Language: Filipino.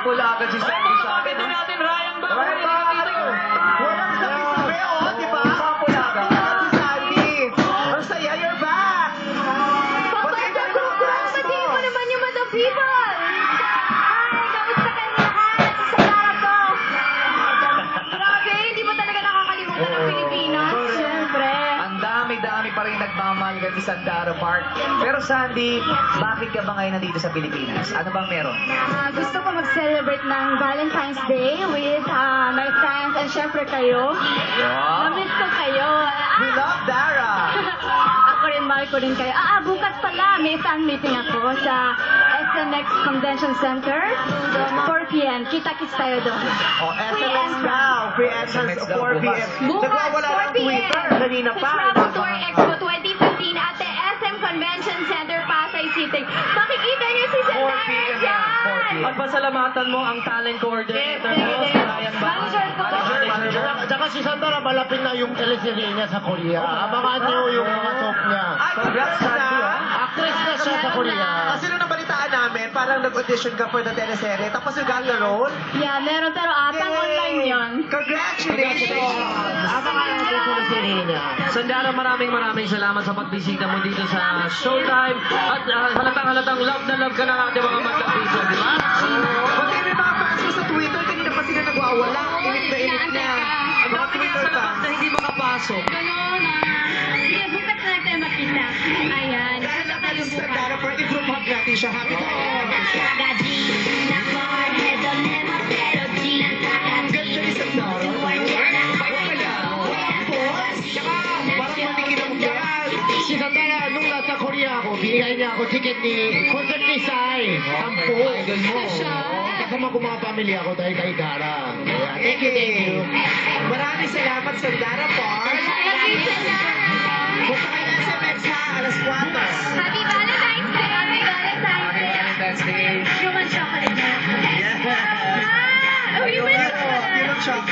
Pumapula agad si Sandy sa akin. Pwede natin Ryan ba? Ryan ba? Walang sabi-sabi, oh, di ba? Pumapula agad si Sandy. Ang saya, you're back! Papatag ko! Batiin mo naman yung Madam People! Hi! Kamusta kayong lahat? Sa Sandara po! Grabe, hindi mo talaga nakakalimutan ang Pilipinas. Siyempre. Ang dami-dami pa rin nagmamahal kay Sandara Park. Pero Sandy, bakit ka ba ngayon nandito sa Pilipinas? Ano bang meron? Gusto ko mag-celebrate ng Valentine's Day with my friends and syempre kayo. Yeah. Namiss ko kayo. We love Dara! Ako rin, mahal ko rin kayo. Bukas pala, may fan meeting ako sa SMX Convention Center. 4 p.m. Kita-kits tayo doon. Oh, SMS now. Free entrance 4 p.m. Bukas, Nagwawala 4 ng Twitter. p.m. Kanina pa. Sa Travel Tour Expo 2015 at the SM Convention Center, Pasay City. Makikita niyo si 4 Sandara p.m. dyan! 4 p.m. At pasalamatan mo ang talent coordinator mo, si Ryan ba? Manager ko. Tsaka si Sandara, malapit na yung teleserye niya sa Korea. Abangan niyo yung mga soap niya. Ay, congrats, Sandy, ha? Actress na siya sa Korea. Kasi nung nabalitaan namin, parang nag-audition ka for the teleserye, tapos you got the role. Yeah, meron pero pang online yun. Congratulations! Abangan niyo yung teleserye niya. Sandara, maraming salamat sa pagbisita mo dito sa Showtime. At halatang love na love ka ng ating mga magkapiso, di ba? Pati may mga fans ko sa Twitter, kanina pa sila nagwawala. Init na init na. Ang Mga dami niya Twitter sa labas fans. na hindi makapasok. Ganon, sige, bukas na lang tayo makita. Ayan. Dahil naman sa Sandara Park, i-group hug natin siya. Happy birthday! Ganda ni Sandara. Bait pala. Tapos, saka parang manikin ang yan. Si Sandara, nung nasa Korea ako, binigay niya ako ticket ni concert ni Sai. Sampo. Idol mo. Kasama ko mga pamilya ko dahil kay Dara. Kaya, thank you. Maraming salamat Sandara Park. Punta kayo ng SMX ha, alas 4. Happy Valentine's Day! Happy Valentine's Day! Valentine's Day. Human chocolate na. Yeah. Human chocolate. Human chocolate.